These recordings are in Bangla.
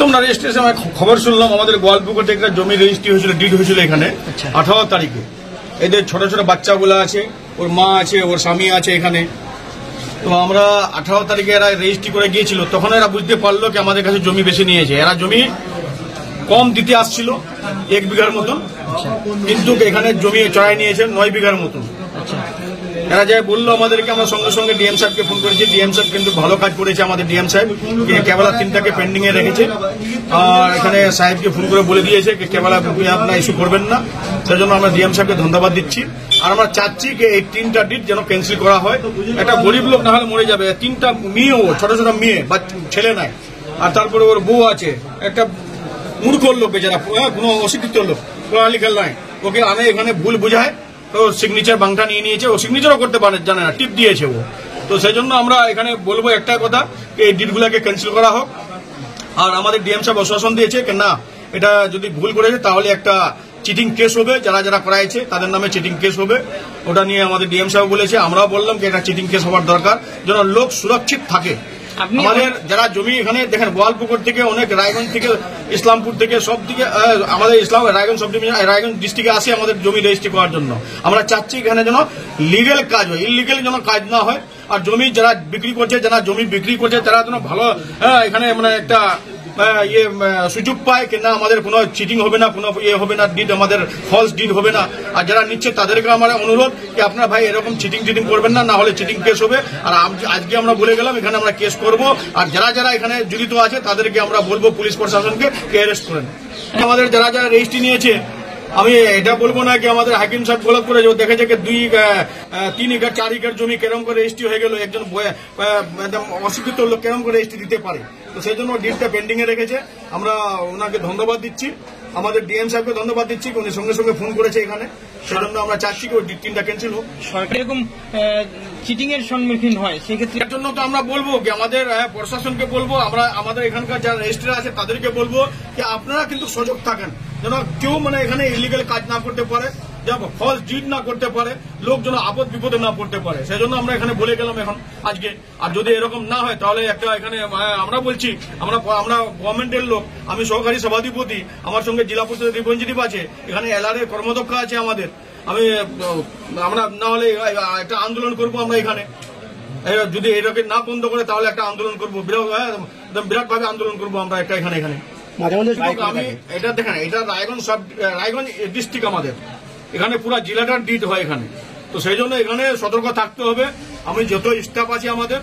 তোমরা রেজিস্ট্রেশন খবর শুনলাম আমাদের গোয়ালপুকুরে একটা জমি রেজিস্ট্রি হয়েছিল, ডিড হয়েছিল এখানে 18 তারিখে। এদের ছোট ছোট বাচ্চাগুলো আছে, ওর মা আছে, ওর স্বামী আছে এখানে। তো আমরা 18 তারিখে এরা রেজিস্ট্রি করে গিয়েছিল, তখন এরা বুঝতে পারলো কি আমাদের কাছে জমি বেশি নিয়েছে। এরা জমি কম দিতে আসছিল 1 বিঘার মতন, কিন্তু এখানে জমি চড়াই নিয়েছে 9 বিঘার মতন। এরা যাই বললো আমাদেরকে, আমরা সঙ্গে সঙ্গে ডিএম সাহেবকে ফোন করেছি। ডিএম সাহেব কিন্তু ভালো কাজ করেছে আমাদের ডিএম সাহেব, কেবলা 3টাকে পেন্ডিং এ রেখেছে। আর এখানে সাহেবকে ফোন করে বলে দিয়েছে কেবলা আপনারা ইস্যু করবেন না। সেজন্য আমরা ডিএম সাহেবকে ধন্যবাদ দিচ্ছি। আর আমরা চাচ্ছি যে এই 3টা ডিড যেন ক্যান্সেল করা হয়। একটা গরিব লোক না হলে মরে যাবে, 3টা মেয়েও, ছোট ছোট মেয়ে বা ছেলে নাই, আর তারপরে ওর বউ আছে, একটা মূর্খ লোক বেচারা, কোনো অশিক্ষিত লোক, পড়ালেখা নয়, ওকে আনে এখানে ভুল বুঝায়, তো সিগনেচার বাংটা নিয়ে নিয়েছে। ও সিগনেচারও করতে পারে জানে না, টিপ দিয়েছে ও। তো সেই জন্য আমরা এখানে বলবো একটাই কথা, এই ডিডগুলোকে ক্যান্সেল করা হোক। আর আমাদের ডিএম সাহেব আশ্বাসন দিয়েছে যে না, এটা যদি ভুল করেছে তাহলে একটা চিটিং কেস হবে, যারা যারা করাইছে তাদের নামে চিটিং কেস হবে। ওটা নিয়ে আমাদের ডিএম সাহেব বলেছে, আমরাও বললাম যে এটা চিটিং কেস হওয়ার দরকার, যেন লোক সুরক্ষিত থাকে। আমাদের যারা জমি এখানে দেখেন, গোয়ালপুকুর থেকে অনেক, রায়গঞ্জ থেকে, ইসলামপুর থেকে, সব দিকে আমাদের রায়গঞ্জ সব ডিভিশন, রায়গঞ্জ ডিস্ট্রিক্টে আসে আমাদের জমি রেজিস্ট্রি করার জন্য। আমরা চাচ্ছি এখানে যেন লিগেল কাজ হয়, ইলিগেল যেন কাজ না হয়। আর জমি যারা বিক্রি করছে, যারা জমি বিক্রি করছে, তারা যেন ভালো এখানে মানে একটা সুযোগ পায় কিনা, আমাদের কোনো চিটিং হবে না, কোনো হবে না, ডিড আমাদের ফলস ডিড হবে না। আর যারা নিচ্ছে তাদেরকে আমার অনুরোধ যে আপনারা ভাই এরকম চিটিং করবেন না, না হলে চিটিং কেস হবে। আর আজকে আমরা বলে গেলাম এখানে আমরা কেস করব। আর যারা যারা এখানে জড়িত আছে তাদেরকে আমরা বলবো পুলিশ প্রশাসনকে অ্যারেস্ট করেন। আমাদের যারা যারা রেজিস্ট্রি নিয়েছে, আমি এটা বলবো না কি আমাদের হাকিম সাহেব গলত করে দেখেছে যে 3 একর 4 একর জমি কেরম করে রেজিস্ট্রি হয়ে গেল, একজন অশিক্ষিত লোক কেরম করে রেজিস্ট্রি দিতে পারে। তো সেই জন্য ডিডটা পেন্ডিং এ রেখেছে। আমরা ওনাকে ধন্যবাদ দিচ্ছি, আমাদের ডিএম সাহেবকে ধন্যবাদ দিচ্ছি, উনি সঙ্গে সঙ্গে ফোন করেছে এখানে। সেজন্য আমরা চাচ্ছি কি ওই ডিড 3টা ক্যান্সেল হোক। সরকার এরকম চিটিং এর সম্মুখীন হয়, সেক্ষেত্রে এর জন্য তো আমরা বলবো কি আমাদের প্রশাসনকে বলবো, আমরা আমাদের এখানকার যারা রেজিস্ট্রি আছে তাদেরকে বলবো যে আপনারা কিন্তু সজাগ থাকেন, যেন কেউ মানে এখানে ইলিগাল কাজ না করতে পারে, ফলস ডিড না করতে পারে, লোক যেন আপদ বিপদে না পড়তে পারে। সেই জন্য আমরা এখানে বলে গেলাম এখন আজকে। আর যদি এরকম না হয় তাহলে একটা এখানে আমরা বলছি, আমরা গভর্নমেন্টের লোক, আমি সহকারী সভাধিপতি, আমার সঙ্গে জেলা পরিষদের রিপ্রেজেন্টেটিভ আছে, এখানে এলআর এর কর্মদক্ষ আছে আমাদের। আমরা না হলে একটা আন্দোলন করবো আমরা এখানে, যদি এটাকে না বন্ধ করে তাহলে একটা আন্দোলন করবো, বিরাট ভাবে আন্দোলন করবো আমরা একটা এখানে। আমি এটা দেখেন, এটা রায়গঞ্জ ডিস্ট্রিক্ট আমাদের, এখানে পুরো জেলাটার ডিড হয় এখানে। তো সেই জন্য এখানে সতর্ক থাকতে হবে। আমি যত স্টাফ আছে আমাদের,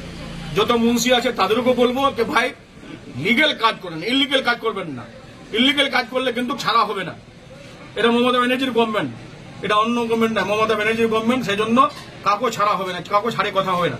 যত মুন্সি আছে তাদেরকে বলবো যে ভাই লিগেল কাজ করেন, ইলিগেল কাজ করবেন না। ইলিগেল কাজ করলে কিন্তু ছাড়া হবে না। এটা মমতা ব্যানার্জির গভর্নমেন্ট, এটা অন্য গভর্নমেন্ট না, মমতা ব্যানার্জির গভর্নমেন্ট। সেই জন্য কাউকে ছাড়া হবে না, কাউকে ছাড়ে কথা হবে না।